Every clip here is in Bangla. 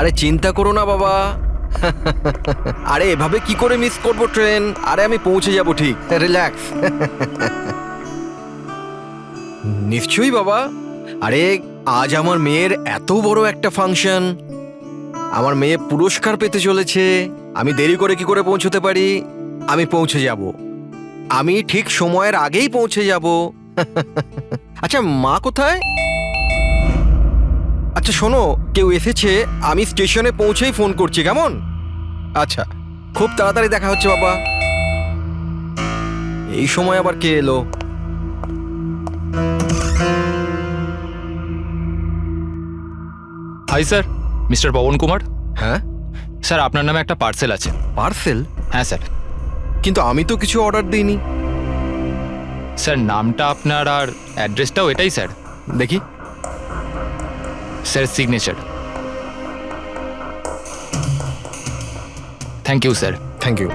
আরে চিন্তা করো না বাবা। আরে এভাবে কি করে মিস করব ট্রেন? আরে আমি পৌঁছে যাব ঠিক, রিল্যাক্স। নিশ্চয়ই বাবা। আরে আজ আমার মেয়ের এত বড় একটা ফাংশন, আমার মেয়ে পুরস্কার পেতে চলেছে। আমি দেরি করে কি করে পৌঁছতে পারি? আমি পৌঁছে যাব, আমি ঠিক সময়ের আগেই পৌঁছে যাব। আচ্ছা মা কোথায়? আচ্ছা শোনো, কেউ এসেছে, আমি স্টেশনে পৌঁছেই ফোন করছি, কেমন? আচ্ছা, খুব তাড়াতাড়ি দেখা হচ্ছে বাবা। এই সময় আবার কে এলো? Hi sir, mister Pavan Kumar. হ্যাঁ স্যার, আপনার নামে একটা পার্সেল আছে। পার্সেল? হ্যাঁ স্যার। কিন্তু আমি তো কিছু অর্ডার দিইনি। স্যার, নামটা আপনার আর অ্যাড্রেসটাও এটাই স্যার। দেখি। Sir, signature. Thank you sir. Thank you.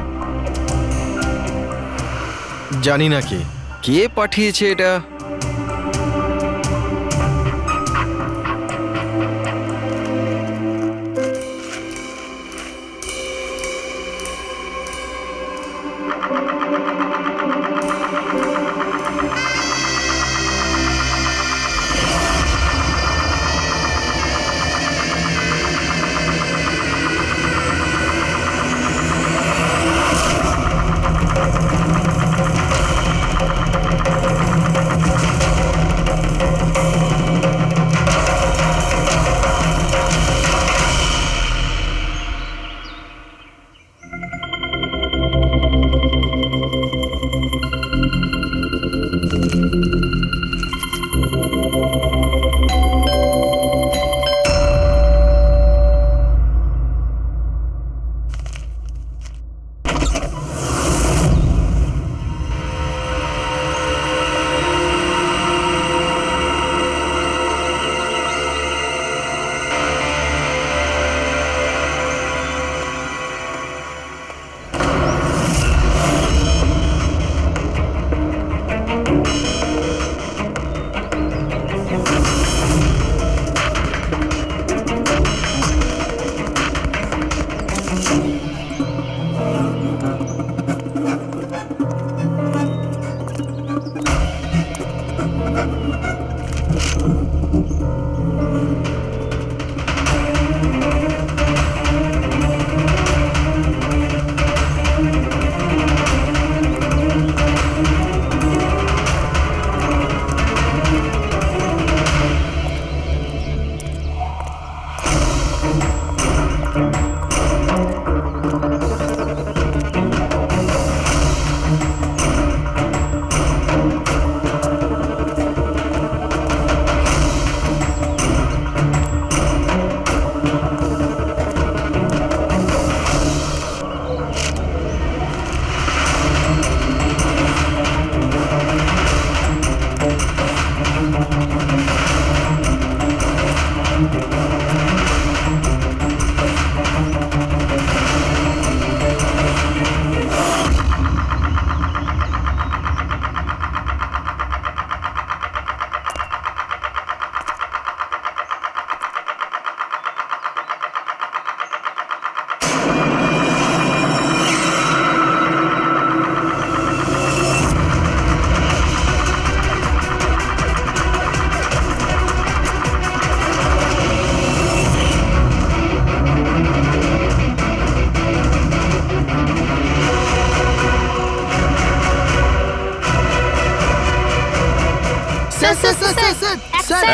জানি না কে কে পাঠিয়েছে এটা।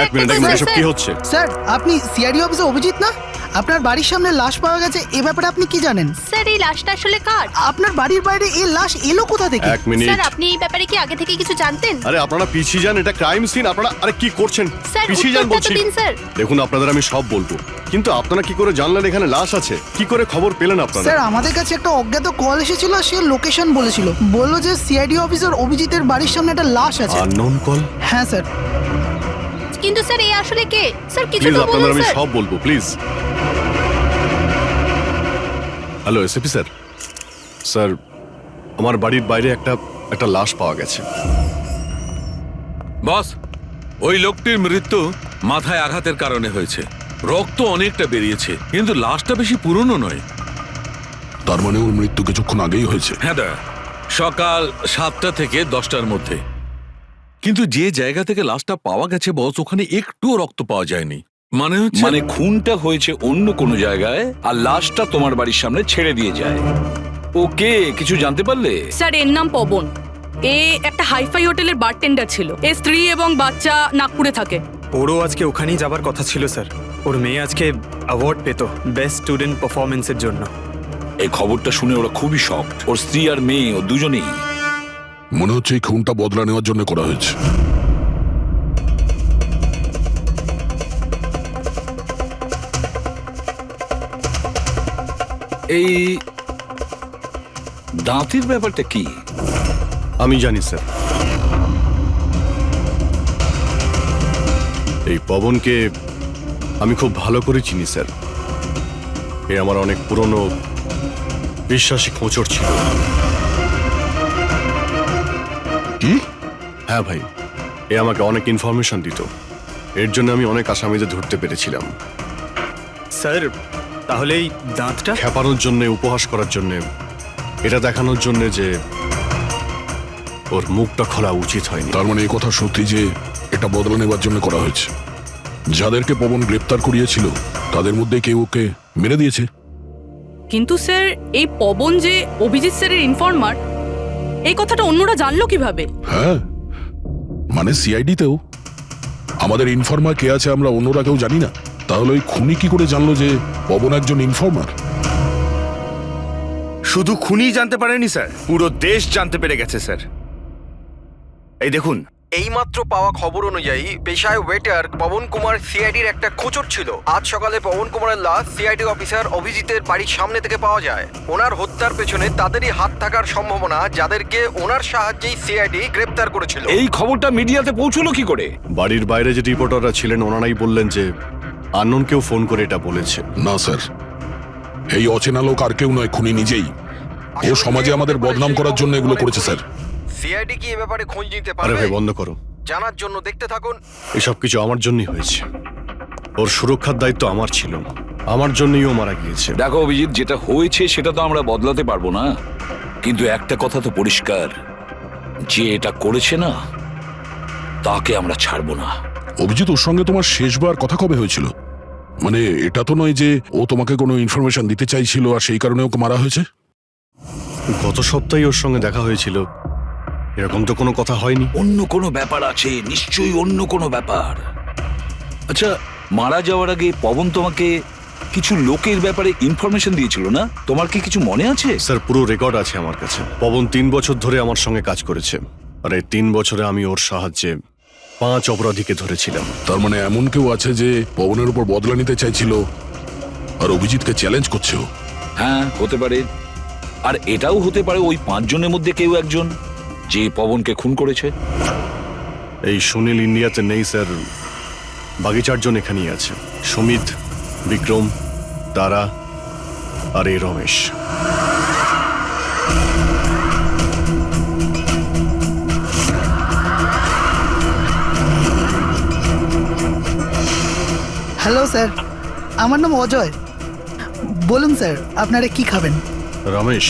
এক মিনিট এসব কি হচ্ছে? স্যার, আপনি সিআইডি অফিসে অভিজিৎ না? আপনার বাড়ির সামনে লাশ পাওয়া গেছে, এ ব্যাপারে আপনি কি জানেন? স্যার, এই লাশটা আসলে কার? আপনার বাড়ির বাইরে এই লাশ এলো কোথা থেকে? এক মিনিট। স্যার, আপনি এই ব্যাপারে কি আগে থেকে কিছু জানতেন? আরে আপনারা পিছিয়ে যান, এটা ক্রাইম সিন। আপনারা আরে কি করছেন? স্যার, পিছিয়ে যান উত্তরটা তো বলছি। দিন স্যার। দেখুন, আপনাদের আমি সব বলবো, কিন্তু আপনারা কি করে জানলেন এখানে লাশ আছে? কি করে খবর পেলেন আপনারা? স্যার, আমাদের কাছে একটা অজ্ঞাত কল এসেছিল, সে লোকেশন বলেছিল, বললো যে সিআইডি অফিসার অভিজিতের বাড়ির সামনে একটা লাশ আছে। Unknown call? হ্যাঁ স্যার। কিন্তু স্যার, এই আসলে কে? স্যার, কিছু প্লিজ তো আপনাদের বলুন আমি স্যার। সব বলবো, please. Hello SP sir. Sir, আমার বাড়ির বাইরে একটা লাশ পাওয়া গেছে। বস, ওই লোকটির মৃত্যু মাথায় আঘাতের কারণে হয়েছে। রক্ত অনেকটা বেরিয়েছে, কিন্তু লাশটা বেশি পুরনো নয়। তার মানে ওর মৃত্যু কিছুক্ষণ আগেই হয়েছে। হ্যাঁ দা, সকাল 7টা থেকে 10টার মধ্যে। কিন্তু যে জায়গা থেকে লাশটা পাওয়া গেছে বস, ওখানে একটুও রক্ত পাওয়া যায়নি। মানে খুনটা হয়েছে অন্য কোনো জায়গায় আর লাশটা তোমার বাড়ির সামনে ছেড়ে দিয়ে যায়। ওকে কিছু জানতে পারলে? স্যার এর নাম পবন। এ একটা হাইফাই হোটেলের বারটেন্ডার ছিল। এর স্ত্রী এবং বাচ্চা নাগপুরে থাকে। ওরও আজকে ওখানেই যাবার কথা ছিল স্যার। ওর মেয়ে আজকে অ্যাওয়ার্ড পেত বেস্ট স্টুডেন্ট পারফরমেন্সের জন্য। এই খবরটা শুনে ওরা খুবই শকড। ওর স্ত্রী আর মেয়ে ও দুজনেই। মনে হচ্ছে এই খুনটা বদলা নেওয়ার জন্য করা হয়েছে। এই দাঁতের ব্যাপারটা কি? আমি জানি স্যার। এই পবনকে আমি খুব ভালো করে চিনি স্যার। এ আমার অনেক পুরনো বিশ্বাসী খোঁচর ছিল। কি? হ্যাঁ ভাই, এ আমাকে অনেক ইনফরমেশন দিত। এর জন্য আমি অনেক আসামিদের ধরতে পেরেছিলাম। স্যার তাহলে এই দাঁতটা? খেপানোর জন্যে, উপহাস করার জন্যে, এটা দেখানোর জন্যে যে ওর মুখটা খোলা উচিত হয়নি। তার মানে এই কথা সত্যি যে এটা বদলা নেবার জন্য করা হয়েছে। যাদেরকে পবন গ্রেপ্তার করিয়েছিল তাদের মধ্যে কেউ ওকে মেরে দিয়েছে। কিন্তু স্যার এই পবন যে অভিজিৎ স্যারের ইনফর্মার, এই কথাটা অন্যরা জানলো কিভাবে? হ্যাঁ, মানে সিআইডিতেও আমাদের ইনফর্মার কে আছে আমরা অন্যরা কেউ জানি না। তাহলে ওই খুনি কি করে জানলো যে পবন একজন ইনফর্মার? শুধু খুনি জানতে পারেনি স্যার, পুরো দেশ জানতে পেরে গেছে স্যার। এই দেখুন, এইমাত্র পাওয়া খবর অনুযায়ী পেশায় ওয়েটার পবন কুমার সিআইডির একটা খোঁচর ছিল। আজ সকালে পবন কুমারের লাশ সিআইডি অফিসার অভিজিতের বাড়ির সামনে থেকে পাওয়া যায়। ওনার হত্যার পেছনে তাদেরই হাত থাকার সম্ভাবনা, যাদেরকে ওনার সাহায্যেই সিআইডি গ্রেপ্তার করেছিল। এই খবরটা মিডিয়াতে পৌঁছলো কি করে? বাড়ির বাইরে যে রিপোর্টাররা ছিলেন ওনারাই বললেন যে আননোন কেউ ফোন করে এটা বলেছে। না স্যার, এই অচেনা লোক আর কেউ নয়, খুনি নিজেই। ও সমাজে আমাদের বদনাম করার জন্য এগুলো করেছে স্যার। সিআইডি কি এ ব্যাপারে খোঁজ নিতে আরে পারবে? ভাই বন্ধ করো, জানার জন্য দেখতে থাকুন। এসব কিছু আমার জন্যই হয়েছে। ওর সুরক্ষার দায়িত্ব আমার ছিল, আমার জন্যই ও মারা গিয়েছে। দেখো অভিজিৎ, যেটা হয়েছে সেটা তো আমরা বদলাতে পারবো না, কিন্তু একটা কথা তো পরিষ্কার, যে এটা করেছে না তাকে আমরা ছাড়বো না। অভিজিৎ, ওর সঙ্গে তোমার শেষবার কথা কবে হয়েছিল? মানে এটা তো নয় যে ও তোমাকে কোনো ইনফরমেশন দিতে চাইছিল আর সেই কারণে ওকে মারা হয়েছে? গত সপ্তাহে ওর সঙ্গে দেখা হয়েছিল, এরকম তো কোনো কথা হয়নি। অন্য কোনো ব্যাপার আছে, নিশ্চয়ই অন্য কোনো ব্যাপার। আচ্ছা, মারা যাওয়ার আগে পবন তোমাকে কিছু লোকের ব্যাপারে ইনফরমেশন দিয়েছিল না? তোমার কি কিছু মনে আছে? স্যার, পুরো রেকর্ড আছে আমার কাছে। পবন 3 বছর ধরে আমার সঙ্গে কাজ করেছে, আর এই 3 বছরে আমি ওর সাহায্যে 5 অপরাধীকে ধরেছিলাম। তার মানে এমন কেউ আছে যে পবনের উপর বদলা নিতে চাইছিল আর অভিজিৎকে চ্যালেঞ্জ করছে ও? হ্যাঁ, হতে পারে। আর এটাও হতে পারে ওই 5 জনের মধ্যে কেউ একজন যে পবনকে খুন করেছে। এই সুনীল ইন্ডিয়াতে নেই স্যার, বাকি 4 জন এখানেই আছে। সুমিত, বিক্রম, তারা আর এই রমেশ। হ্যালো স্যার, আমার নাম অজয়। বলুন স্যার, আপনারা কি খাবেন? রমেশ,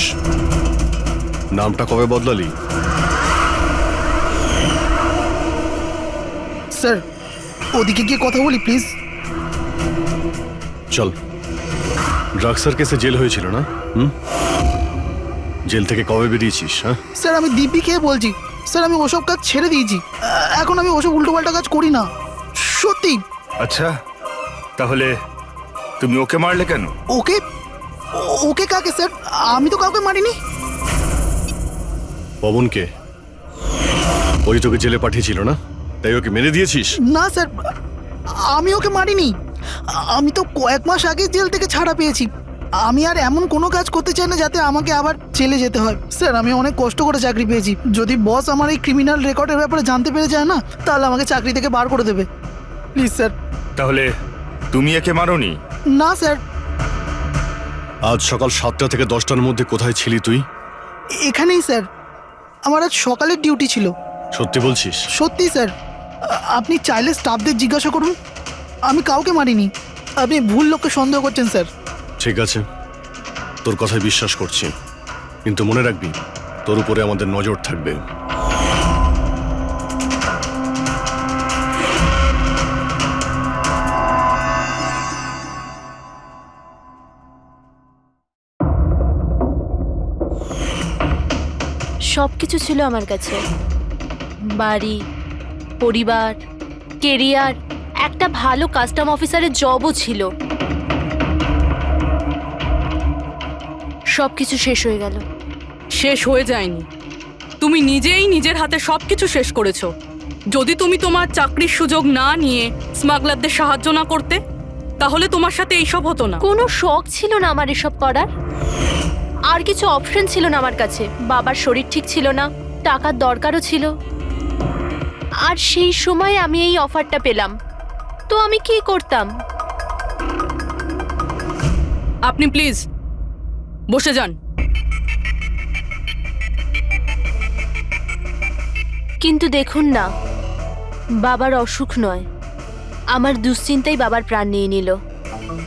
নামটা কবে বদলালি? স্যার ওদিকে গিয়ে কথা বলি প্লিজ। চল, ড্রাগসের কেসে জেল হয়েছিল না? জেল থেকে কবে বেরিয়েছিস? হ্যাঁ স্যার, আমি দিব্যি খেয়ে বলছি স্যার, আমি ওসব কাজ ছেড়ে দিয়েছি। এখন আমি ওসব উল্টোপাল্টা কাজ করি না, সত্যি। আচ্ছা তাহলে তুমি ওকে মারলে কেন? ওকে? ওকে কাকে স্যার? আমি তো কাউকে মারিনি। পবনকে? ওই তোকে জেলে পাঠিয়েছিল না, তাই ওকে মেরে দিয়েছিস? না স্যার, আমি ওকে মারিনি। আমি তো কয়েক মাস আগে জেল থেকে ছাড়া পেয়েছি। আমি আর এমন কোনো কাজ করতে চাই না যাতে আমাকে আবার জেলে যেতে হয়। স্যার, আমি অনেক কষ্ট করে চাকরি পেয়েছি। যদি বস আমার এই ক্রিমিনাল রেকর্ডের ব্যাপারে জানতে পেরে যায় না, তাহলে আমাকে চাকরি থেকে বার করে দেবে। Please sir. তাহলে তুমি একে মারোনি? না স্যার। আজ সকাল 7টা থেকে 10টার মধ্যে কোথায় ছিলি তুই? এখানেই স্যার, আমার আজ সকালের ডিউটি ছিল। সত্যি বলছিস? সত্যি স্যার, আপনি চাইলে স্টাফদের জিজ্ঞাসা করুন, আমি কাউকে মারিনি। আপনি ভুল লোককে সন্দেহ করছেন স্যার। ঠিক আছে, তোর কথায় বিশ্বাস করছি, কিন্তু মনে রাখবি তোর উপরে আমাদের নজর থাকবে। সব কিছু ছিল আমার কাছে, বাড়ি, পরিবার, কেরিয়ার, একটা ভালো কাস্টম অফিসারের জবও ছিল। সব কিছু শেষ হয়ে গেল। শেষ হয়ে যায়নি, তুমি নিজেই নিজের হাতে সবকিছু শেষ করেছো। যদি তুমি তোমার চাকরির সুযোগ না নিয়ে স্মাগলারদের সাহায্য না করতে, তাহলে তোমার সাথে এইসব হতো না। কোনো শখ ছিল না আমার এসব করার, আর কিছু অপশন ছিল না আমার কাছে। বাবার শরীর ঠিক ছিল না, টাকার দরকারও ছিল, আর সেই সময় আমি এই অফারটা পেলাম, তো আমি কি করতাম? আপনি প্লিজ বসে যান। কিন্তু দেখুন না, বাবার অসুখ নয়, আমার দুশ্চিন্তাই বাবার প্রাণ নিয়ে নিল।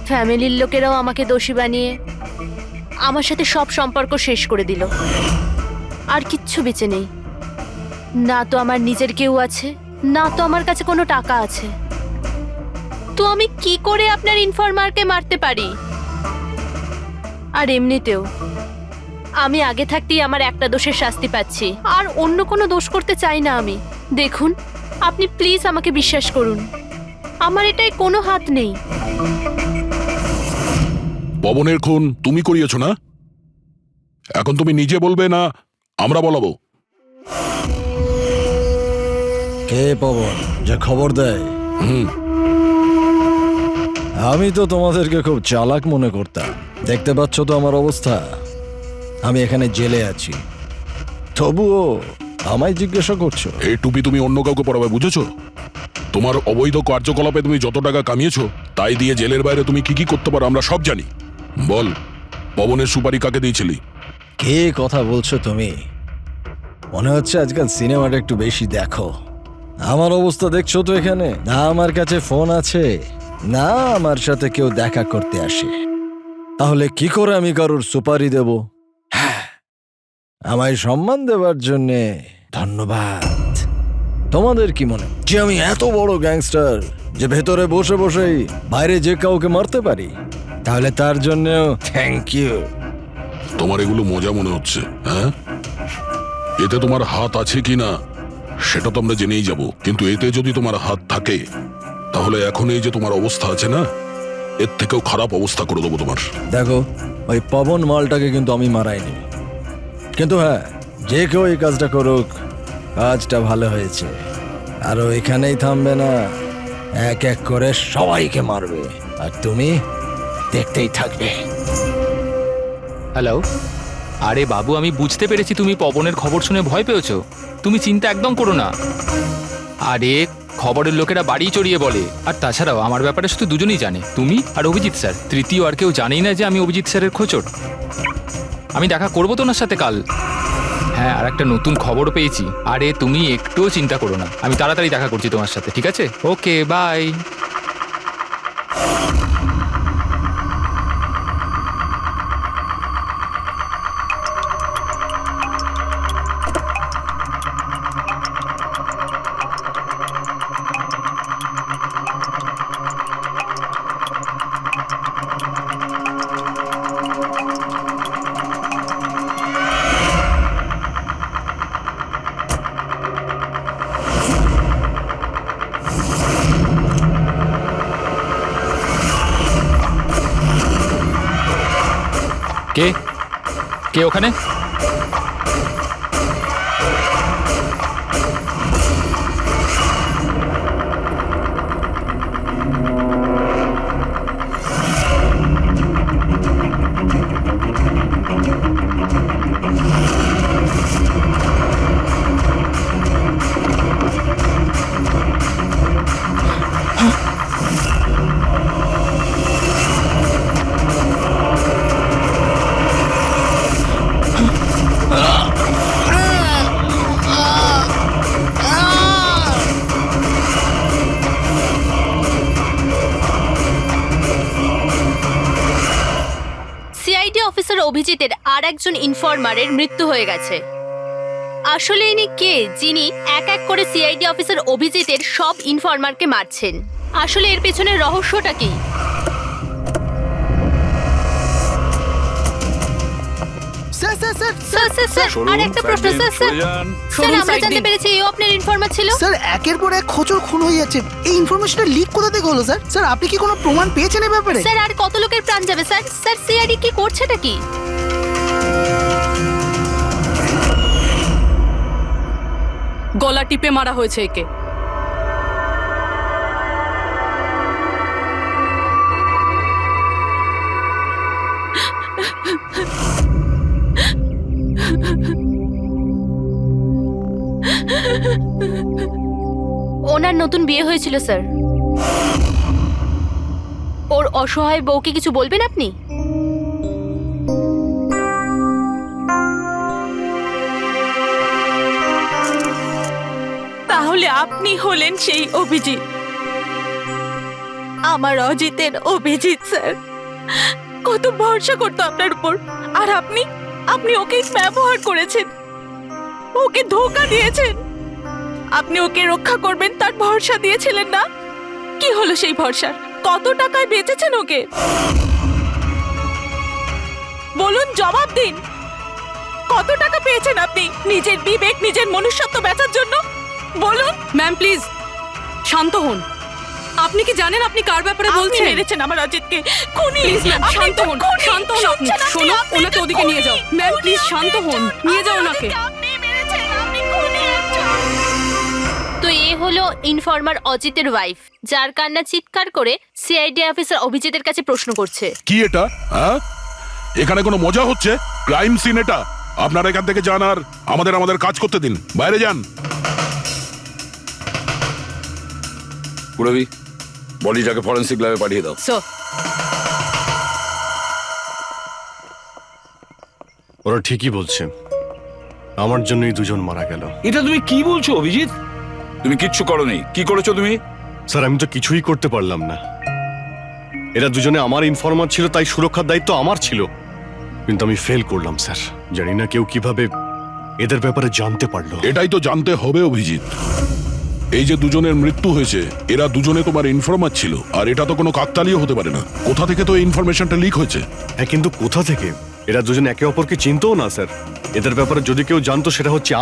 ফ্যামিলির লোকেরাও আমাকে দোষী বানিয়ে আমার সাথে সব সম্পর্ক শেষ করে দিল। আর কিচ্ছু বেঁচে নেই, না তো আমার নিজের কেউ আছে, না তো আমার কাছে কোনো টাকা আছে। তো আমি কি করে আপনার ইনফরমারকে মারতে পারি? আর এমনিতেও আমি আগে থাকতেই আমার একটা দোষের শাস্তি পাচ্ছি, আর অন্য কোনো দোষ করতে চাই না আমি। দেখুন, আপনি প্লিজ আমাকে বিশ্বাস করুন, আমার এটাই কোনো হাত নেই। পবনের খুন তুমি করিয়েছো না? এখন তুমি নিজে বলবে না আমরা বলাবো? কে পবন যে খবর দেয়? আমি তো তোমাদেরকে খুব চালাক মনে করতাম। দেখতে পাচ্ছ তো আমার অবস্থা, আমি এখানে জেলে আছি, তবুও আমায় জিজ্ঞাসা করছো? এই টুপি তুমি অন্য কাউকে পরাবে, বুঝেছো? তোমার অবৈধ কার্যকলাপে তুমি যত টাকা কামিয়েছো তাই দিয়ে জেলের বাইরে তুমি কি কি করতে পারো আমরা সব জানি। বল, পবনের সুপারি কাকে দিয়েছিলি? কে কথা বলছো তুমি? মনে হচ্ছে আজকাল সিনেমাটা একটু বেশি দেখো। আমার অবস্থা দেখছো তো এখানে, না আমার কাছে ফোন আছে, না আমার সাথে কেউ দেখা করতে আসে। তাহলে কি করে আমি কারোর সুপারি দেব? আমায় সম্মান দেওয়ার জন্যে ধন্যবাদ। তোমাদের কি মনে যে আমি এত বড় গ্যাংস্টার যে ভেতরে বসে বসেই বাইরে যে কাউকে মারতে পারি? তাহলে তার জন্যও থ্যাংক ইউ। তোমার এগুলো মজা মনে হচ্ছে, হ্যাঁ? এতে তোমার হাত আছে কি না সেটা তো আমরা জেনেই যাব, কিন্তু এতে যদি তোমার হাত থাকে তাহলে এখন এই যে তোমার অবস্থা আছে না, এর থেকেও খারাপ অবস্থা করে দেবো তোমার। দেখো, ওই পবন মালটাকে কিন্তু আমি মারাইনি, কিন্তু হ্যাঁ, যে কেউ এই কাজটা করুক, কাজটা ভালো হয়েছে। আর ও এখানেই থামবে না, এক এক করে সবাইকে মারবে, আর তুমি দেখতেই থাকবে। হ্যালো, আরে বাবু, আমি বুঝতে পেরেছি তুমি পবনের খবর শুনে ভয় পেয়েছো। তুমি চিন্তা একদম করো না। আরে খবরের লোকেরা বাড়ি চড়িয়ে বলে, আর তাছাড়াও আমার ব্যাপারে শুধু দুজনেই জানে, তুমি আর অভিজিৎ স্যার। তৃতীয় আর কেউ জানেই না যে আমি অভিজিৎ স্যারের খোঁচর। আমি দেখা করবো তো ওনার সাথে কাল। হ্যাঁ, আর একটা নতুন খবর পেয়েছি। আরে তুমি একটুও চিন্তা করো না, আমি তাড়াতাড়ি দেখা করছি তোমার সাথে, ঠিক আছে? ওকে, বাই। কে কে ওখানে? অফিসার অভিজিতের আর একজন ইনফরমারের মৃত্যু হয়ে গেছে। আসলে ইনি কে যিনি এক এক করে সিআইডি অফিসার অভিজিতের সব ইনফরমারকে মারছেন? আসলে এর পেছনের রহস্যটা কি? Sir sir sir sir sir sir আর একটা প্রশ্ন স্যার স্যার স্যার আমরা জানতে পেরেছি এই আপনার ইনফরমার ছিল। স্যার একের পর এক খোঁচর খুন হয়ে যাচ্ছে, এই ইনফরমেশনটা লিক কোথা থেকে হলো স্যার? স্যার আপনি কি কোনো প্রমাণ পেয়েছেন এই ব্যাপারে? স্যার আর কত লোকের প্রাণ যাবে স্যার? স্যার সিআইডি কি করছেটা কি? গলা টিপে মারা হয়েছে একে। ওনার নতুন বিয়ে হয়েছিল স্যার। ওর অসহায় বউকে কিছু বলবেন আপনি? তাহলে আপনি হলেন সেই অভিজিৎ, আমার অজিতের অভিজিৎ স্যার। কত ভরসা করতো আপনার উপর, আর আপনি আপনি ওকে ব্যবহার করেছেন, ওকে ধোঁকা দিয়েছেন। আপনি ওকে রক্ষা করবেন তার ভরসা দিয়েছিলেন না? কি হলো সেই ভরসার? কত টাকায় বেচেছেন ওকে? বলুন, জবাব দিন। কত টাকা পেয়েছেন আপনি নিজের বিবেক, নিজের মনুষ্যত্ব বেচার জন্য? বলুন। ম্যাম প্লিজ শান্ত হন। আপনি কি জানেন আপনি কার ব্যাপারে আপনি বলছেন? মেরেছেন আমার অজিতকে। খুনি। প্লিজ ম্যাম আপনি শান্ত তো হন, খুনি। শান্ত হন আপনি। শুনছেন আপনি? শোনো, আপনি ওনাকে তো ওদিকে নিয়ে যাও। খুনি। ম্যাম খুনি প্লিজ শান্ত হন, একজন। নিয়ে যাও আমার ওনাকে। অজিতকে আপনি মেরেছেন, আপনি খুনি একজন। তো এ হলো ইনফরমার অজিতের ওয়াইফ, যার কান্না চিৎকার করে সিআইডি অফিসার অভিজিতের কাছে প্রশ্ন করছে। কি এটা? হ্যাঁ, এখানে কোনো মজা হচ্ছে? ক্রাইম সিন এটা। আপনারা এখান থেকে যান আর আমাদের কাজ করতে দিন। বাইরে যান। পুরবি, বডিটাকে ফরেন্সিক ল্যাবে পাঠিয়ে দাও। স্যার ওরা ঠিকই বলছে, আমার জন্যই দুজন মারা গেল। এটা তুমি কি বলছো অভিজিৎ? তুমি কিচ্ছু করোনি। কি করেছো তুমি? স্যার আমি তো কিছুই করতে পারলাম না। এরা দুজনে আমার ইনফরমার ছিল, তাই সুরক্ষার দায়িত্ব আমার ছিল, কিন্তু আমি ফেল করলাম স্যার। জানি না কেউ কিভাবে এদের ব্যাপারে জানতে পারলো। এটাই তো জানতে হবে অভিজিৎ। এই যে দুজনের মৃত্যু হয়েছে, এরা দুজনে তোমার ইনফরমার ছিল, আর এটা তো কোনো কাকতালীয় হতে পারে না। কোথা থেকে তো এই ইনফরমেশনটা লিক হয়েছে? হ্যাঁ, কিন্তু কোথা থেকে? এরা দুজন একে অপরকে চিনতও না স্যার। এদের ব্যাপারে যদি কেউ জানতো সেটা হচ্ছে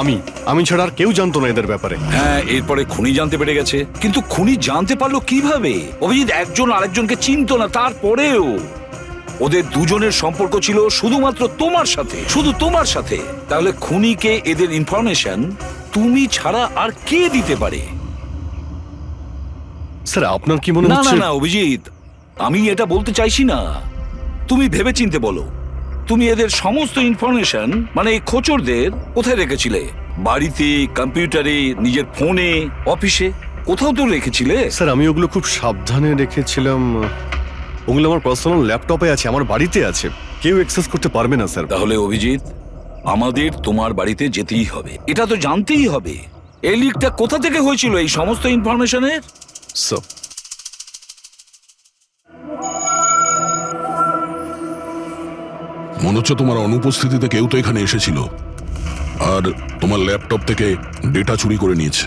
আমি ছাড়া আর কেউ জানতো না এদের ব্যাপারে। হ্যাঁ, এরপরে খুনি জানতে পেরে গেছে। কিন্তু খুনি জানতে পারলো কিভাবে? অভিজিৎ একজন আরেকজনকে চিনতো না, তারপরেও ওদের দুজনের সম্পর্ক ছিল শুধুমাত্র তোমার সাথে, শুধু তোমার সাথে। তাহলে খুনিকে এদের ইনফরমেশন তুমি ছাড়া আর কে দিতে পারে? স্যার আপনার কি মনে না না হচ্ছে? না অভিজিৎ, আমি এটা বলতে চাইছি না। তুমি ভেবেচিন্তে বলো, তুমি এদের সমস্ত ইনফরমেশন মানে এই খোঁচরদের কোথায় রেখেছিলে? বাড়িতে, কম্পিউটারে, নিজের ফোনে, অফিসে, কোথাও তো রেখেছিলে। স্যার আমি ওগুলো খুব সাবধানে রেখেছিলাম। ওগুলো আমার পার্সোনাল ল্যাপটপে আছে, আমার বাড়িতে আছে, কেউ অ্যাক্সেস করতে পারবে না স্যার। তাহলে অভিজিৎ, আমাদের তোমার বাড়িতে যেতেই হবে, এটা তো জানতেই হবে এই লিকটা কোথা থেকে হয়েছিল এই সমস্ত ইনফরমেশনের। স্যার মনে হচ্ছে তোমার অনুপস্থিতিতে কেউ তো এখানে এসেছিল আর তোমার ল্যাপটপ থেকে ডেটা চুরি করে নিয়েছে।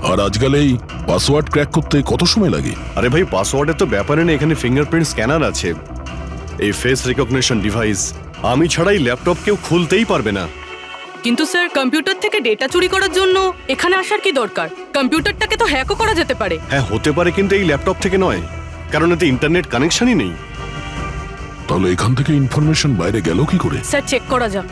আর আজকাল এই পাসওয়ার্ড ক্র্যাক করতে কত সময় লাগে? আরে ভাই, পাসওয়ার্ডের তো ব্যাপারে না, এখানে ফিঙ্গারপ্রিন্ট স্ক্যানার আছে, এই ফেস রিকগনিশন ডিভাইস। আমি ছাড়া এই ল্যাপটপ কেউ খুলতেই পারবে না। কিন্তু স্যার কম্পিউটার থেকে ডেটা চুরি করার জন্য এখানে আসার কি দরকার? কম্পিউটারটাকে তো হ্যাকও করা যেতে পারে। হ্যাঁ হতে পারে, কিন্তু এই ল্যাপটপ থেকে নয়, কারণ এতে ইন্টারনেট কানেকশনই নেই। তাহলে এখান থেকে ইনফরমেশন বাইরে গেল কি করে? স্যার চেক করা যাক।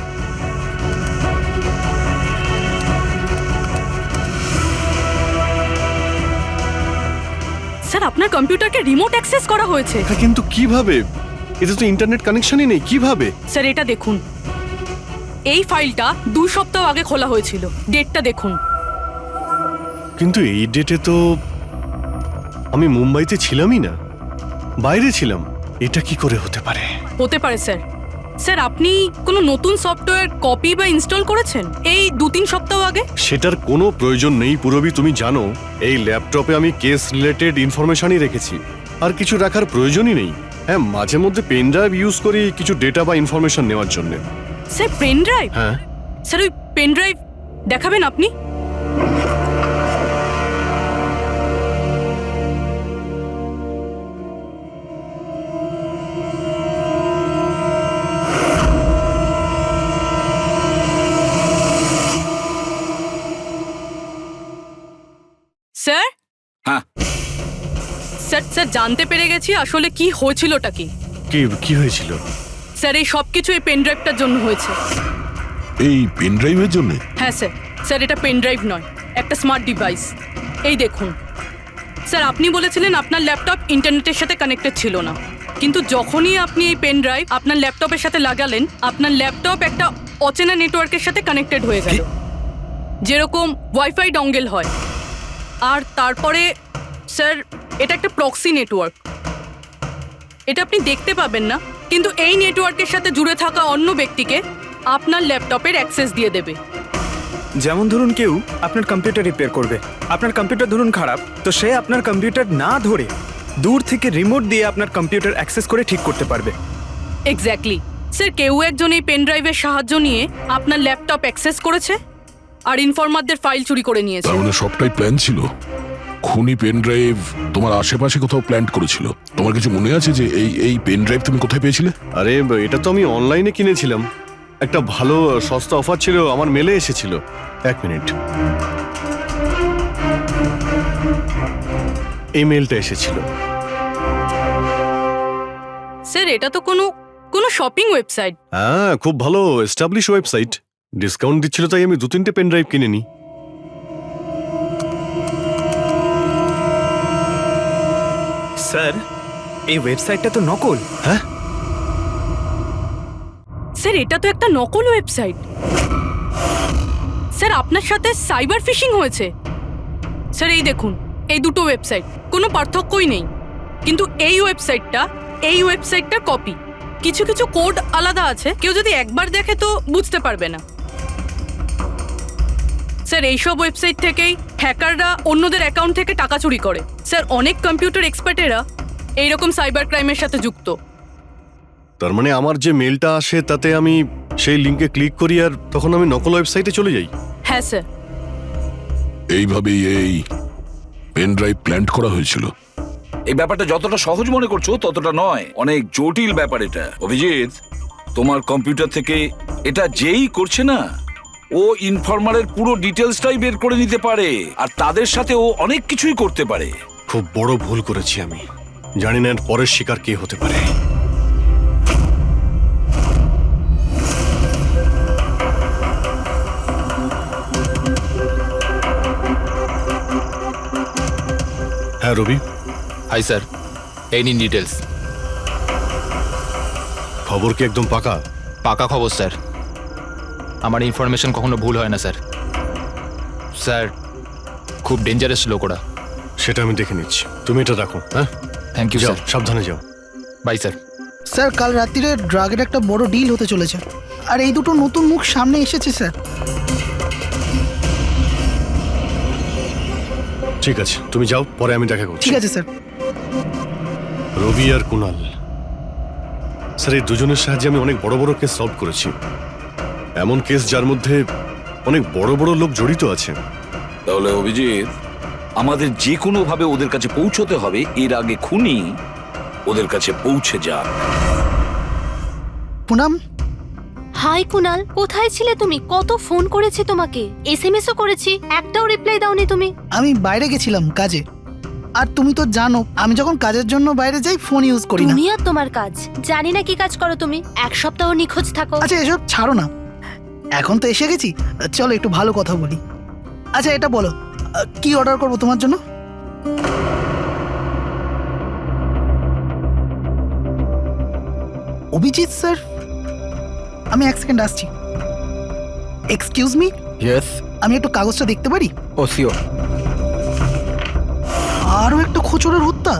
স্যার আপনার কম্পিউটারকে রিমোট অ্যাক্সেস করা হয়েছে। হ্যাঁ, কিন্তু কিভাবে? এতে তো ইন্টারনেট কানেকশনই নেই, কিভাবে? স্যার এটা দেখুন, এই ফাইলটা 2 সপ্তাহ আগে খোলা হয়েছিল। ডেটটা দেখুন। কিন্তু এই ডেটে তো আমি মুম্বাইতে ছিলামই না, বাইরে ছিলাম। এটা কি করে হতে পারে? হতে পারে স্যার। স্যার আপনি কোনো নতুন সফটওয়্যার কপি বা ইনস্টল করেছেন এই 2-3 সপ্তাহ আগে? সেটার কোনো প্রয়োজন নেই পুরবি। তুমি জানো এই ল্যাপটপে আমি কেস রিলেটেড ইনফরমেশনই রেখেছি, আর কিছু রাখার প্রয়োজনই নেই। হ্যাঁ, মাঝে মধ্যে পেন ড্রাইভ ইউজ করি কিছু ডেটা বা ইনফরমেশন নেওয়ার জন্য। Sir pen drive? হ্যাঁ। স্যার ওই পেন ড্রাইভ দেখাবেন আপনি? স্যার? হ্যাঁ। স্যার স্যার জানতে পেরে গেছি আসলে কি হয়েছিলটা কি। কি হয়েছিল? স্যার এই সব কিছু এই পেন ড্রাইভটার জন্য হয়েছে। এই পেন ড্রাইভের জন্য? হ্যাঁ স্যার। স্যার এটা পেন ড্রাইভ নয়, একটা স্মার্ট ডিভাইস। এই দেখুন স্যার, আপনি বলেছিলেন আপনার ল্যাপটপ ইন্টারনেটের সাথে কানেক্টেড ছিল না, কিন্তু যখনই আপনি এই পেন ড্রাইভ আপনার ল্যাপটপের সাথে লাগালেন, আপনার ল্যাপটপ একটা অচেনা নেটওয়ার্কের সাথে কানেক্টেড হয়ে গেল, যেরকম ওয়াইফাই ডঙ্গেল হয়। আর তারপরে স্যার এটা একটা প্রক্সি নেটওয়ার্ক। এটা আপনি দেখতে পাবেন না, কিন্তু এই নেটওয়ার্কের সাথে জুড়ে থাকা অন্য ব্যক্তিকে আপনার ল্যাপটপের অ্যাক্সেস দিয়ে দেবে। যেমন ধরুন কেউ আপনার কম্পিউটার রিপেয়ার করবে, আপনার কম্পিউটার ধরুন খারাপ, তো সে আপনার কম্পিউটার না ধরে দূর থেকে রিমোট দিয়ে আপনার কম্পিউটার অ্যাক্সেস করে ঠিক করতে পারবে। এক্স্যাক্টলি স্যার, কেউ একজন এই পেন ড্রাইভের সাহায্য নিয়ে আপনার ল্যাপটপ অ্যাক্সেস করেছে আর ইনফরমারদের ফাইল চুরি করে নিয়েছে। তার মানে সবটাই প্ল্যান ছিল। খুনি পেন ড্রাইভ তোমার আশেপাশে কোথাও প্ল্যান্ট করেছিল। তোমার কিছু মনে আছে যে এই পেন ড্রাইভ তুমি কোথায় পেয়েছিলে? আরে এটা তো আমি অনলাইনে কিনেছিলাম, একটা ভালো সস্তা অফার ছিল, আমার মেলে এসেছিল। এক মিনিট, এই মেলটা এসেছিল। স্যার এটা তো কোনো শপিং ওয়েবসাইট। হ্যাঁ, খুব ভালো এস্টাবলিশ ওয়েবসাইট, ডিসকাউন্ট দিচ্ছিল তাই আমি 2-3টে পেন ড্রাইভ কিনে নিই। স্যার এই ওয়েবসাইটটা তো নকল। হ্যাঁ স্যার এটা তো একটা নকল ওয়েবসাইট। স্যার আপনার সাথে সাইবার ফিশিং হয়েছে। স্যার এই দেখুন, এই দুটো ওয়েবসাইট কোনো পার্থক্যই নেই, কিন্তু এই ওয়েবসাইটটার কপি। কিছু কিছু কোড আলাদা আছে, কেউ যদি একবার দেখে তো বুঝতে পারবে না। স্যার এইসব ওয়েবসাইট থেকেই হ্যাকাররা অন্যদের অ্যাকাউন্ট থেকে টাকা চুরি করে। স্যার অনেক কম্পিউটার এক্সপার্টেরা এইরকম সাইবার ক্রাইমের সাথে যুক্ত। তার মানে আমার যে মেলটা আসে তাতে আমি সেই লিঙ্কে ক্লিক করি আর তখন আমি নকল ওয়েবসাইটে চলে যাই। হ্যাঁ স্যার। এইভাবেই এই পেন ড্রাইভ প্ল্যান্ট করা হয়েছিল। এই ব্যাপারটা যতটা সহজ মনে করছো ততটা নয়, অনেক জটিল ব্যাপার এটা। অভিজিৎ, তোমার কম্পিউটার থেকে এটা যেই করছে না, ও ইনফরমারের পুরো ডিটেলসটাই বের করে নিতে পারে, আর তাদের সাথে ও অনেক কিছুই করতে পারে। খুব বড় ভুল করেছি আমি, জানি না এর পরের শিকার কে হতে পারে। হ্যাঁ রবি। হাই স্যার, এই নিন ডিটেলস। খবর কি একদম পাকা? পাকা খবর স্যার, আমার ইনফরমেশন কখনো ভুল হয় না স্যার। স্যার খুব ডেঞ্জারাস লোক ওরা। সেটা আমি দেখে নিচ্ছি, তুমি এটা রাখো। হ্যাঁ, থ্যাংক ইউ যাও, স্যার। সাবধানে যাও। By sir. স্যার কাল রাত্রিরে ড্রাগের একটা বড় ডিল হতে চলেছে, আর এই দুটো নতুন মুখ সামনে এসেছে স্যার। ঠিক আছে, তুমি যাও, পরে আমি দেখা করছি। ঠিক আছে স্যার। রবি আর কুনাল, স্যার এই দুজনের সাহায্যে আমি অনেক বড় বড় কেস সলভ করেছি। এমন কেস যার মধ্যে অনেক বড় বড় লোক জড়িত আছে। তাহলে অভিজিৎ, আমাদের যে কোনো ভাবে ওদের কাছে পৌঁছতে হবে এর আগে খুনি ওদের কাছে পৌঁছে যাক। পুনাম। হাই কুনাল, কোথায় ছিলে তুমি? কত ফোন করেছি তোমাকে, এসএমএসও করেছি, একটাও রিপ্লাই দাওনি তুমি। আমি বাইরে গেছিলাম কাজে, আর তুমি তো জানো আমি যখন কাজের জন্য বাইরে যাই ফোন ইউজ করি না। তুমি আর তোমার কাজ, জানি না কি কাজ করো তুমি, এক সপ্তাহ নিখোঁজ থাকো। আচ্ছা এসব ছাড়ো না, এখন তো এসে গেছি, চলো একটু ভালো কথা বলি। আচ্ছা এটা বলো, কি অর্ডার করবো তোমার জন্য? অভিজিৎ স্যার, আমি এক সেকেন্ড আসছি। Excuse me. ইয়েস। আমি একটু কাগজটা দেখতে পারি? ও শিওর। আরও একটা খোঁচরের হত্যা।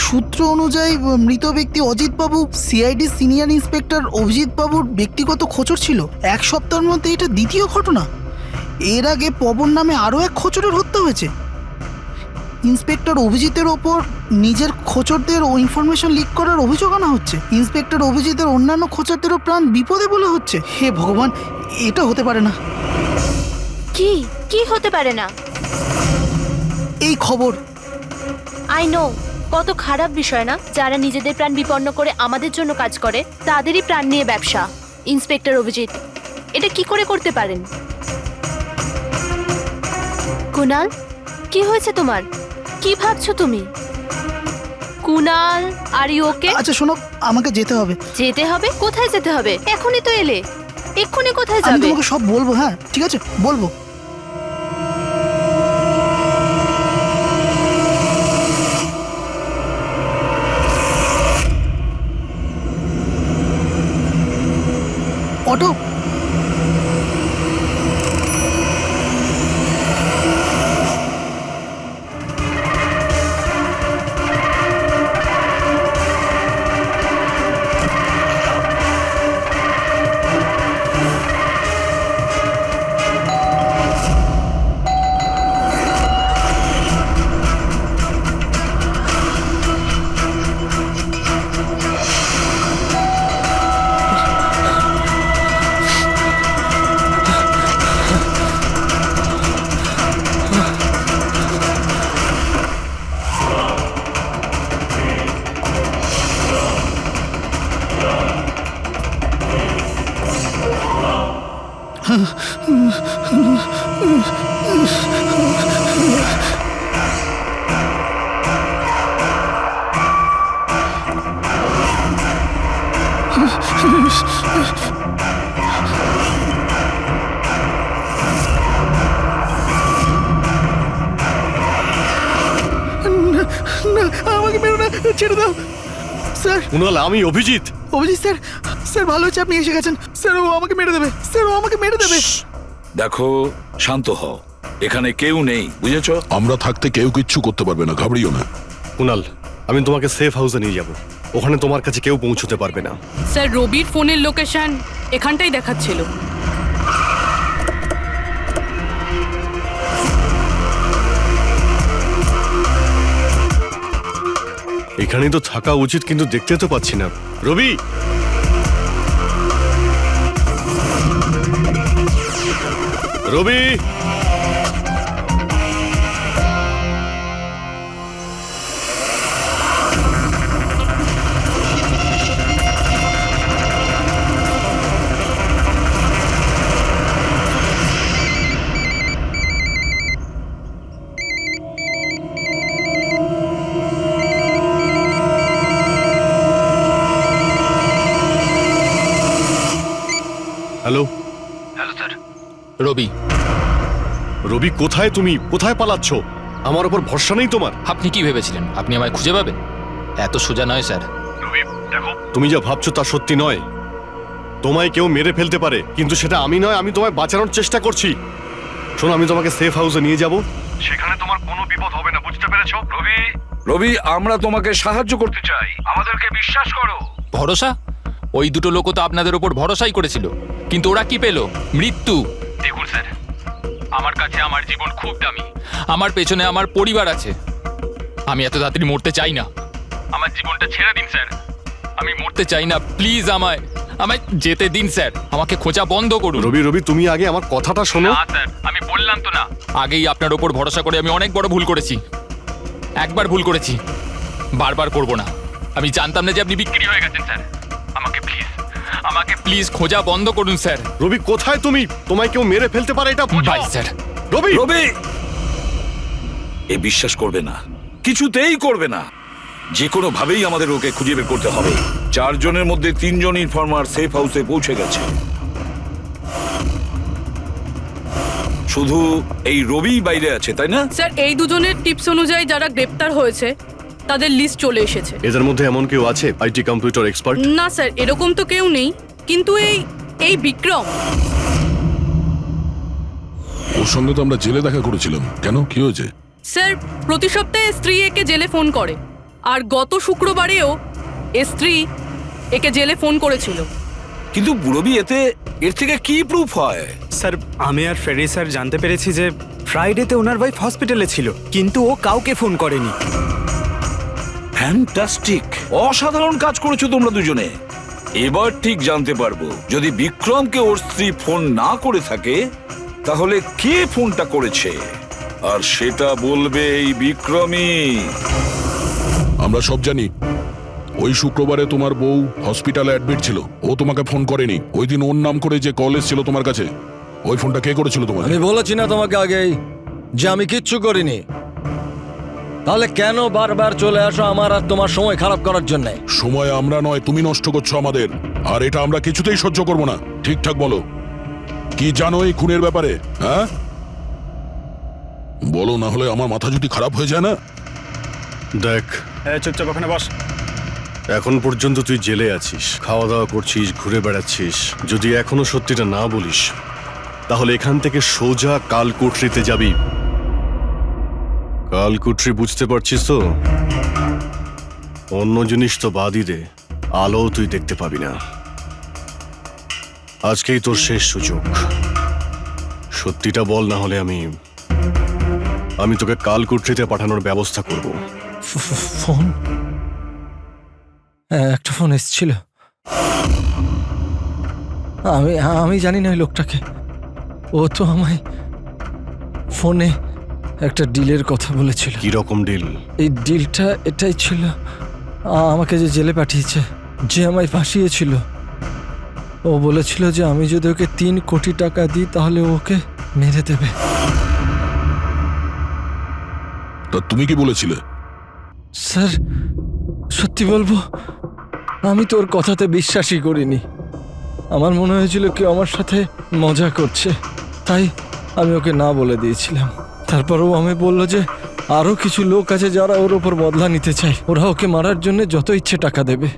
সূত্র অনুযায়ী মৃত ব্যক্তি অজিত বাবু সিআইডি সিনিয়র ইন্সপেক্টর অভিজিৎ বাবুর ব্যক্তিগত খোঁচর ছিল। এক সপ্তাহের মধ্যে এটা দ্বিতীয় ঘটনা। এর আগে পবন নামে আরও এক খোঁচরের হত্যা হয়েছে। ইন্সপেক্টর অভিজিতের ওপর নিজের খোঁচরদের ও ইনফরমেশন লিক করার অভিযোগ আনা হচ্ছে। ইন্সপেক্টর অভিজিতের অন্যান্য খোঁচরদেরও প্রাণ বিপদে বলে হচ্ছে। হে ভগবান, এটা হতে পারে না। কি কি হতে পারে না? এই খবর আই নো, কত খারাপ বিষয় না? যারা নিজেদের প্রাণ বিপন্ন করে আমাদের জন্য কাজ করে তাদেরই প্রাণ নিয়ে ব্যবসা। ইন্সপেক্টর অভিজিৎ এটা কি করে করতে পারেন? কুনাল, কি হয়েছে তোমার? কি ভাবছো তুমি? Kunal, are you okay? আচ্ছা শোনো, আমাকে যেতে হবে। যেতে হবে? কোথায় যেতে হবে? এখনই তো এলে, এক্ষুনি কোথায় আমি যাবে? তোমাকে সব বলবো। হ্যাঁ ঠিক আছে, বলবো। অটো, না, আমাকে মেরো না, ছেড়ে দাও স্যার। কুনাল, আমি অভিজিৎ। অভিজিৎ স্যার, স্যার ভালো হচ্ছে আপনি এসে গেছেন। স্যার ও আমাকে মেরে দেবে, স্যার ও আমাকে মেরে দেবে। দেখো, শান্ত হও, এখানে কেউ নেই, বুঝেছো? আমরা থাকতে কেউ কিচ্ছু করতে পারবে না, ঘাবড়িও না। কুনাল, আমি তোমাকে সেফ হাউসে নিয়ে যাব। ওখানে তোমার কাছে কেউ পৌঁছতে পারবে না। স্যার রবির ফোনের লোকেশন এখানটাই দেখাচ্ছিল। এখানেই তো থাকা উচিত, কিন্তু দেখতে তো পাচ্ছি না। রবি, রবি, হ্যালো। রবি, রবি, কোথায় তুমি? কোথায় পালাচ্ছ? আমার ওপর ভরসা নেই তোমার? আপনি কি ভেবেছিলেন আপনি আমায় খুঁজে পাবেন? এত সোজা নয় স্যার। রবি দেখো, তুমি যা ভাবছো তা সত্যি নয়। তোমায় কেউ মেরে ফেলতে পারে, কিন্তু সেটা আমি নয়। আমি তোমায় বাঁচানোর চেষ্টা করছি। শোনো, আমি তোমাকে সেফ হাউসে নিয়ে যাব। সেখানে তোমার কোনো বিপদ হবে না, বুঝতে পেরেছো? রবি, রবি, আমরা তোমাকে সাহায্য করতে চাই, আমাদেরকে বিশ্বাস করো। ভরসা? ওই দুটো লোকও তো আপনাদের ওপর ভরসাই করেছিল, কিন্তু ওরা কি পেল? মৃত্যু। দেখুন স্যার, আমার কাছে আমার জীবন খুব দামি। আমার পেছনে আমার পরিবার আছে। আমি এত তাড়াতাড়ি মরতে চাই না। আমার জীবনটা ছেড়ে দিন স্যার, আমি মরতে চাই না। প্লিজ আমায় আমায় যেতে দিন স্যার, আমাকে খোঁজা বন্ধ করুন। রবি, রবি, তুমি আগে আমার কথাটা শোনো। না স্যার, আমি বললাম তো না, আগেই আপনার ওপর ভরসা করে আমি অনেক বড় ভুল করেছি। একবার ভুল করেছি, বারবার করব না। আমি জানতাম না যে আপনি বিক্রি হয়ে গেছেন স্যার। আমাকে প্লিজ খোঁজা বন্ধ করুন স্যার। রবি, কোথায় তুমি? তোমায় কেউ মেরে ফেলতে পারে, এটা বোঝো। By sir. রবি, রবি, এ বিশ্বাস করবে না, কিছুতেই করবে না। যে কোনো ভাবেই আমাদের ওকে খুঁজে বের করতে হবে। 4 জনের মধ্যে 3 জন ইনফর্মার সেফ হাউসে পৌঁছে গেছে। শুধু এই রবি বাইরে আছে, তাই না? স্যার এই দুজনের টিপস অনুযায়ী যারা গ্রেপ্তার হয়েছে তাদের লিস্ট চলে এসেছে। এদের মধ্যে এমন কেউ আছে আইটি কম্পিউটার এক্সপার্ট? না স্যার, এরকম তো কেউ নেই, কিন্তু এই বিক্রম। ওর সঙ্গে তো আমরা জেলে দেখা করেছিলাম, কেন, কি হয়েছে? স্যার প্রতি সপ্তাহে স্ত্রী একে জেলে ফোন করে, আর গত শুক্রবারেও স্ত্রী একে জেলে ফোন করেছিল। কিন্তু রবি, এর থেকে কি প্রুফ হয়? স্যার আমি আর ফেরি স্যার জানতে পেরেছি যে ফ্রাইডেতে ওনার ওয়াইফ হসপিটালে ছিল, কিন্তু ও কাউকে ফোন করেনি। ফ্যান্টাস্টিক, অসাধারণ কাজ করেছো তোমরা দুজনে। এবার ঠিক জানতে পারবো যদি বিক্রমকে ওর স্ত্রী ফোন না করে থাকে তাহলে কে ফোনটা করেছে, আর সেটা বলবে এই বিক্রমই। আমরা সব জানি ওই শুক্রবারে তোমার বউ হসপিটালে অ্যাডমিট ছিল, ও তোমাকে ফোন করেনি। ওই দিন ওর নাম করে যে কল এসেছিল তোমার কাছে, ওই ফোনটা কে করেছিল তোমাকে? আমি বলেছি না তোমাকে আগেই যে আমি কিচ্ছু করিনি? তাহলে কেন বারবার চলে আসো আমার আর তোমার সময় খারাপ করার জন্য? সময় আমরা নয়, তুমি নষ্ট করছো আমাদের, আর এটা আমরা কিছুতেই সহ্য করব না। ঠিকঠাক বলো, কি জানো এই খুনের ব্যাপারে? হ্যাঁ বলো, না হলে আমার মাথা যদি খারাপ হয়ে যায় না। দেখ, চুপচাপ ওখানে বস। এখন পর্যন্ত তুই জেলে আছিস, খাওয়া দাওয়া করছিস, ঘুরে বেড়াচ্ছিস। যদি এখনো সত্যিটা না বলিস তাহলে এখান থেকে সোজা কালকুটরিতে যাবি। কালকুটরি বুঝতে পারছিস তো? অন্য জিনিস তো বাদই দে, আলো তুই দেখতে পাবি না। আজকেই তোর শেষ সুযোগ। সত্যিটা বল, না হলে আমি তোকে কালকুটরিতে পাঠানোর ব্যবস্থা করব। ফোন, একটা ফোন এসেছিল। আমি জানি না ওই লোকটাকে। ও তো আমায় ফোনে একটা ডিলের কথা বলেছিল। কি রকম ডিল? এই ডিলটা এটাই ছিল, আমাকে যে জেলে পাঠিয়েছে, যে আমায় ফাঁসিয়েছিল, ও বলেছিল যে আমি যদি ওকে 3 কোটি টাকা দিই তাহলে ওকে মেরে দেবে। তা তুমি কি বলেছিলে? স্যার, সত্যি বলবো, আমি তোর কথাতে বিশ্বাসই করিনি। আমার মনে হয়েছিল কেউ আমার সাথে মজা করছে, তাই আমি ওকে না বলে দিয়েছিলাম। তারপরও আমি বলল যে আরও কিছু লোক আছে যারা ওর ওপর বদলা নিতে চায়, ওরা ওকে মারার জন্য যত ইচ্ছে টাকা দেবে।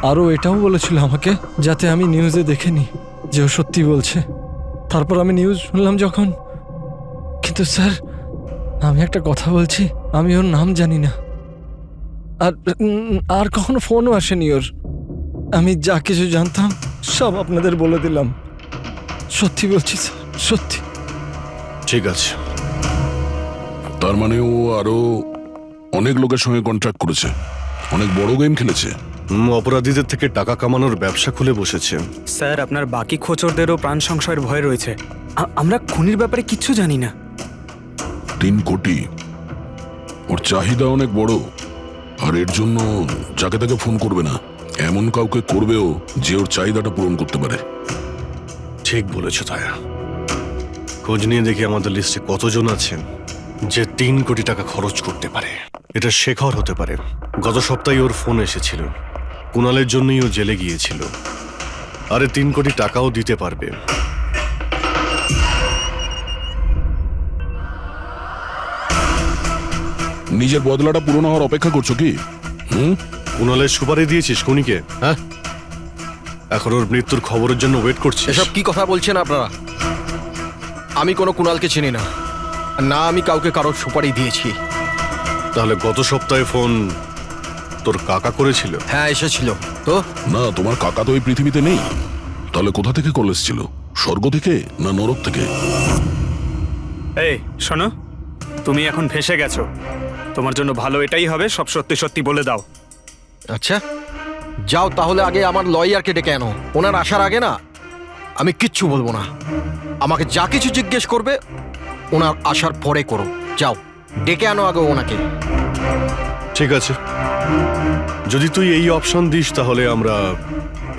আরও এটাও বলেছিল আমাকে যাতে আমি নিউজে দেখেনি যে ও সত্যি বলছে। তারপর আমি নিউজ শুনলাম যখন। কিন্তু স্যার, আমি একটা কথা বলছি, আমি ওর নাম জানি না, আর কখনো ফোনও আসেনি ওর। আমি যা কিছু জানতাম সব আপনাদের বলে দিলাম। সত্যি বলছি স্যার, সত্যি। ঠিক আছে। তার মানে ও আরো অনেক লোকের সঙ্গে কন্ট্রাক্ট করেছে, অনেক বড় গেম খেলেছে। অপরাধীদের থেকে টাকা কামানোর ব্যবসা খুলে বসেছে। স্যার, আপনার বাকি খোঁচরদেরও প্রাণ সংশয়ের ভয় রয়েছে। আমরা খুনির ব্যাপারে কিচ্ছু জানি না। 3 কোটি, ওর চাহিদা অনেক বড়, আর এর জন্য যাকে তাকে ফোন করবে না, এমন কাউকে করবেও যে ওর চাহিদাটা পূরণ করতে পারে। ঠিক বলেছ তায়া। খোঁজ নিয়ে দেখি আমাদের লিস্টে কতজন আছেন যে 3 কোটি টাকা খরচ করতে পারে। এটা শেখর হতে পারে। গত সপ্তাহে ওর ফোন এসেছিল, কুণালের জন্যই ও জেলে গিয়েছিল। আরে 3 কোটি টাকাও দিতে পারবে। নিজের বদলাটা পূরণ হওয়ার অপেক্ষা করছো কি? কুণালের সুপারি দিয়েছিস খুনিকে? হ্যাঁ, এখন ওর মৃত্যুর খবরের জন্য ওয়েট করছিস? এসব কি কথা বলছেন আপনারা? আমি কোনো কুণালকে চিনি না, না আমি কাউকে কারোর সুপারি দিয়েছি। তাহলে গত সপ্তাহে ফোন তোর কাকা করেছিল? হ্যাঁ, এসেছিল তো। না, তোমার কাকা তো এই পৃথিবীতে নেই। তাহলে কোথা থেকে কল এসেছিল? স্বর্গ থেকে না নরক থেকে? এই শোনো, তুমি এখন ফেঁসে গেছো। তোমার জন্য ভালো এটাই হবে সব সত্যি সত্যি বলে দাও। আচ্ছা যাও, তাহলে আগে আমার লয়ারকে ডেকে আনো। ওনার আসার আগে না আমি কিচ্ছু বলবো না। আমাকে যা কিছু জিজ্ঞেস করবে ওনার আসার পরে করো। যাও, ডেকে আনো আগে ওনাকে। ঠিক আছে, যদি তুই এই অপশন দিস তাহলে আমরা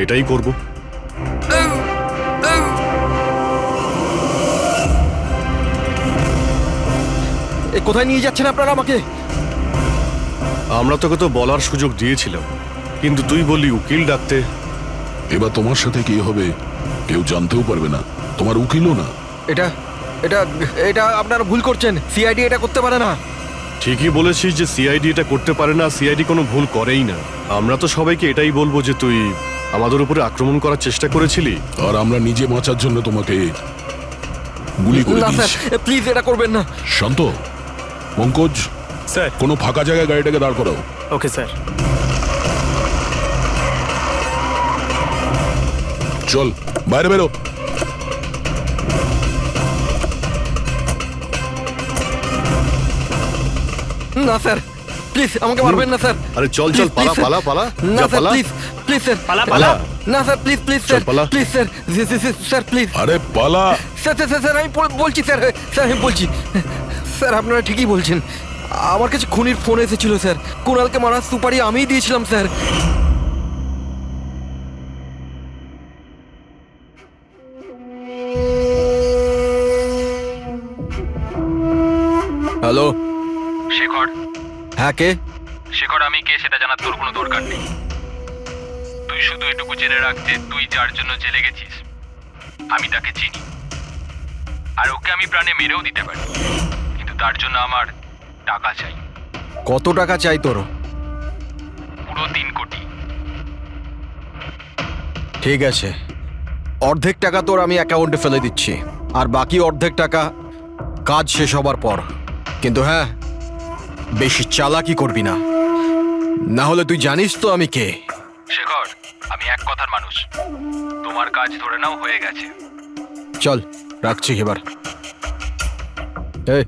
এটাই করব। কোথায় নিয়ে যাচ্ছেন আপনারা আমাকে? আমরা তোকে তো বলার সুযোগ দিয়েছিলাম, কিন্তু তুই বললি উকিল ডাকতে। এবার তোমার সাথে কি হবে কেউ জানতেও পারবে না, তোমার উকিলও না। এটা এটা এটা আপনারা ভুল করছেন। সিআইডি এটা করতে পারে না। ঠিকই বলেছিস যে সিআইডি এটা করতে পারে না। সিআইডি কোনো ভুল করেই না। আমরা তো সবাইকে এটাই বলবো যে তুই আমাদের উপরে আক্রমণ করার চেষ্টা করেছিলি, আর আমরা নিজে বাঁচার জন্য তোমাকে গুলি করে না দিয়েছি। স্যার, প্লিজ এটা করবেন না। শান্ত, পঙ্কজ স্যার। কোনো ফাঁকা জায়গায় গাড়িটাকে দাঁড় করাও। Okay sir. চল বাইরে বেরো। না স্যার, প্লিজ আমাকে মারবেন না স্যার। আরে চল চল, Please, পালা please, পালা পালা, না যা স্যার, পালা। প্লিজ প্লিজ স্যার, পালা, পালা। না স্যার, প্লিজ প্লিজ চল, স্যার, পালা। প্লিজ স্যার, স্যার প্লিজ আরে পালা। স্যার স্যার স্যার, স্যার আমি বলছি স্যার, স্যার আমি বলছি স্যার, আপনারা ঠিকই বলছেন। আমার কাছে খুনির ফোন এসেছিল স্যার, কুণালকে মারার সুপারি আমিই দিয়েছিলাম স্যার। হ্যালো, শেখর, হ্যাঁ কে? শেখর আমি কে সেটা জানার তোর কোনো দরকার নেই। তুই শুধু এটুকু জেনে রাখ যে তুই যার জন্য জেলে গেছিস আমি তাকে চিনি, আর ওকে আমি প্রাণে মেরেও দিতে পারি, কিন্তু তার জন্য আমার টাকা চাই। কত টাকা চাই তোর? পুরো 3 কোটি। ঠিক আছে, অর্ধেক টাকা তোর আমি অ্যাকাউন্টে ফেলে দিচ্ছি, আর বাকি অর্ধেক টাকা কাজ শেষ হবার পর। কিন্তু হ্যাঁ, বেশি চালাকি করবি না, না হলে তুই জানিস তো আমি কে। শেখর, আমি এক কথার মানুষ, তোমার কাজ ধরে নাও হয়ে গেছে। চল রাখছি এবার। এই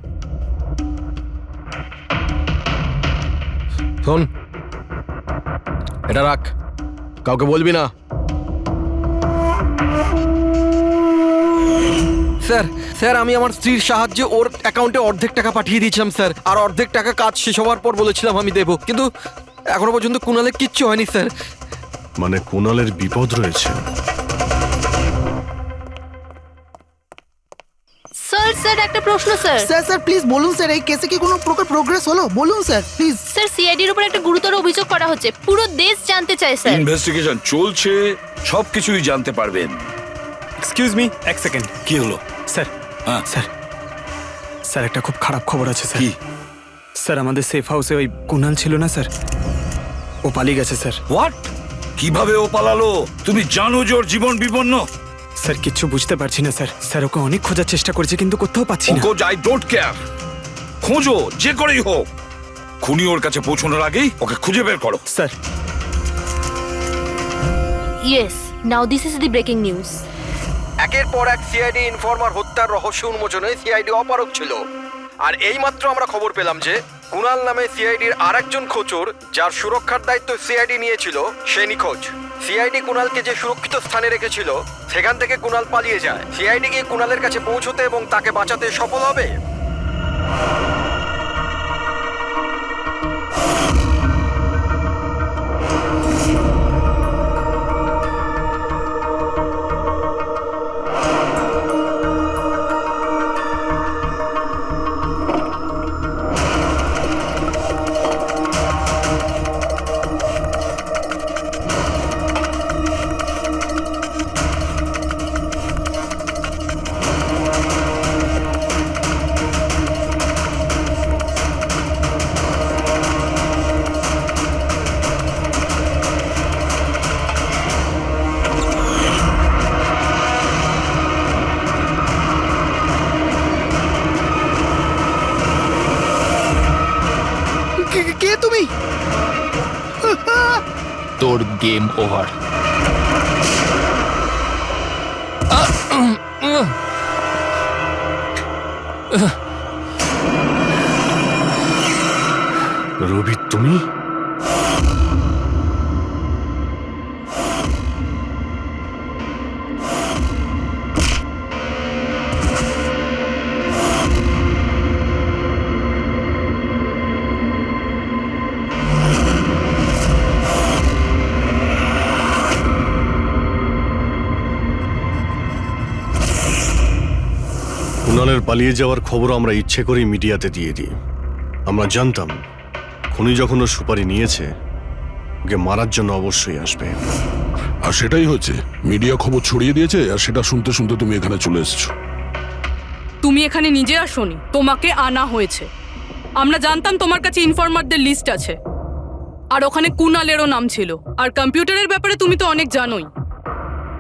শোন, এটা রাখ, কাউকে বলবি না। স্যার স্যার, আমি আমার স্ত্রীর সাহায্যে ওর অ্যাকাউন্টে অর্ধেক টাকা পাঠিয়ে দিয়েছিলাম স্যার, আর অর্ধেক টাকা কাজ শেষ হওয়ার পর বলেছিলাম আমি দেবো, কিন্তু এখনো পর্যন্ত কুণালের কিচ্ছু হয়নি স্যার। মানে কুণালের বিপদ রয়েছে। স্যার স্যার একটা প্রশ্ন স্যার। স্যার স্যার প্লিজ বলুন স্যার, এই কেসে কি কোনো প্রকার প্রোগ্রেস হলো? বলুন স্যার প্লিজ। স্যার সিআইডির উপর একটা গুরুতর অভিযোগ করা হচ্ছে, পুরো দেশ জানতে চায় স্যার। ইনভেস্টিগেশন চলছে, সবকিছুই জানতে পারবেন। এক্সকিউজ মি, এক সেকেন্ড। কি হলো? স্যার, হ্যাঁ। স্যার, স্যার একটা খুব খারাপ খবর আছে স্যার। কি? স্যার আমাদের সেফ হাউসে ওই কুণাল ছিল না স্যার, ও পালিয়ে গেছে স্যার। হোয়াট? কিভাবে ও পালালো? তুমি জানো যে ওর জীবন বিপন্ন। স্যার কিচ্ছু বুঝতে পারছি না স্যার। স্যার ওকে অনেক খোঁজার চেষ্টা করেছে কিন্তু কোথাও পাচ্ছি না। আই ডোন্ট কেয়ার, খোঁজো যে করেই হোক, খুনি ওর কাছে পৌঁছানোর আগেই ওকে খুঁজে বের করো। Sir yes, now this is the breaking news. একের পর এক সিআইডি ইনফরমার হত্যার রহস্য উন্মোচনে সিআইডি অপারগ ছিল, আর এইমাত্র আমরা খবর পেলাম যে কুণাল নামে সিআইডির আরেকজন খোঁচর, যার সুরক্ষার দায়িত্ব সিআইডি নিয়েছিল, সে নিখোঁজ। সিআইডি কুণালকে যে সুরক্ষিত স্থানে রেখেছিল সেখান থেকে কুণাল পালিয়ে যায়। সিআইডি কি কুণালের কাছে পৌঁছতে এবং তাকে বাঁচাতে সফল হবে? কে তুমি? তোর গেম ওভার। রবি তুমি? কুণালের পালিয়ে যাওয়ার খবর আমরা ইচ্ছে করেই মিডিয়াতে দিয়ে দিই। আমরা জানতাম খুনি যখন ওর সুপারি নিয়েছে, ওকে মারার জন্য অবশ্যই আসবে। আর সেটাই হচ্ছে, মিডিয়া খবর ছড়িয়ে দিয়েছে, আর সেটা শুনতে শুনতে তুমি এখানে চলে এসেছো। তুমি এখানে নিজে আসোনি, তোমাকে আনা হয়েছে। আমরা জানতাম তোমার কাছে ইনফরমারদের লিস্ট আছে, আর ওখানে কুণালেরও নাম ছিল। আর কম্পিউটারের ব্যাপারে তুমি তো অনেক জানোই।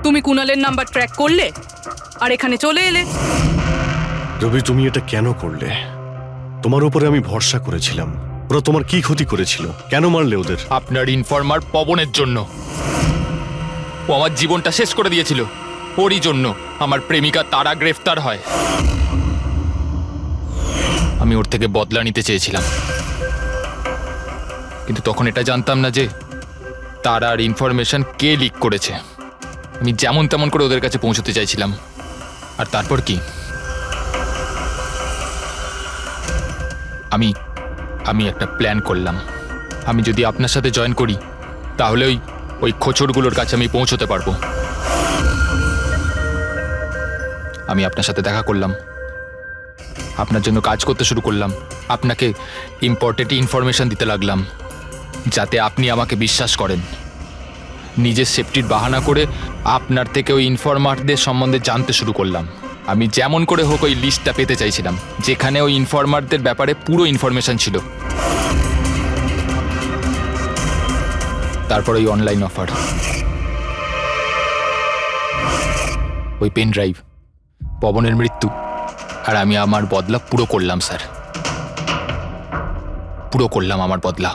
তুমি কুণালের নাম্বার ট্র্যাক করলে আর এখানে চলে এলে। রবি তুমি এটা কেন করলে? তোমার উপরে আমি ভরসা করেছিলাম। ওরা তোমার কি ক্ষতি করেছিল? কেন মারলে ওদের? আপনার ইনফরমার পবনের জন্য। ও আমার জীবনটা শেষ করে দিয়েছিল, ওরই জন্য আমার প্রেমিকা তারা গ্রেফতার হয়। আমি ওর থেকে বদলা নিতে চেয়েছিলাম, কিন্তু তখন এটা জানতাম না যে তার আর ইনফরমেশন কে লিক করেছে। আমি যেমন তেমন করে ওদের কাছে পৌঁছতে চাইছিলাম। আর তারপর কি, আমি একটা প্ল্যান করলাম। আমি যদি আপনার সাথে জয়েন করি তাহলে ওই খোঁচড়গুলোর কাছে আমি পৌঁছতে পারবো। আমি আপনার সাথে দেখা করলাম, আপনার জন্য কাজ করতে শুরু করলাম, আপনাকে ইম্পর্টেন্ট ইনফরমেশন দিতে লাগলাম যাতে আপনি আমাকে বিশ্বাস করেন। নিজের সেফটির বাহানা করে আপনার থেকে ওই ইনফরমারদের সম্বন্ধে জানতে শুরু করলাম। আমি যেমন করে হোক ওই লিস্টটা পেতে চাইছিলাম যেখানে ওই ইনফরমারদের ব্যাপারে পুরো ইনফরমেশন ছিল। তারপর ওই অনলাইন অফার, ওই পেন ড্রাইভ, পবনের মৃত্যু, আর আমি আমার বদলা পুরো করলাম স্যার, পুরো করলাম আমার বদলা।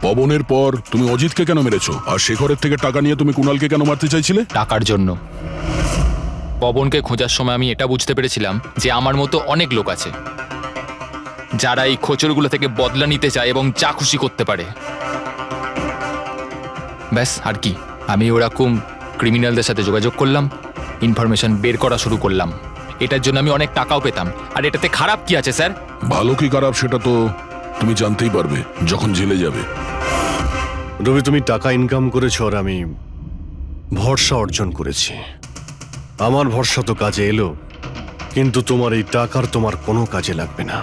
পবনের পর তুমি অজিতকে কেন মেরেছো? আর শেখরের থেকে টাকা নিয়ে তুমি কুণালকে কেন মারতে চাইছিলে? টাকার জন্য। পবনকে খোঁজার সময় আমি এটা বুঝতে পেরেছিলাম যে আমার মতো অনেক লোক আছে যারা এই খোঁচরগুলো থেকে বদলা নিতে চায় এবং যা খুশি করতে পারে। ব্যাস, আর কি। আমি ওরকম ক্রিমিনালদের সাথে যোগাযোগ করলাম, ইনফরমেশন বের করা শুরু করলাম। এটার জন্য আমি অনেক টাকাও পেতাম। আর এটাতে খারাপ কি আছে স্যার? ভালো কি খারাপ সেটা তো তুমি জানতেই পারবে যখন জেলে যাবে। রবি, তুমি টাকা ইনকাম করেছো আর আমি ভরসা অর্জন করেছি। আমার ভরসা তো কাজে এলো, কিন্তু তোমার এই টাকার তোমার কোনো কাজে লাগবে না।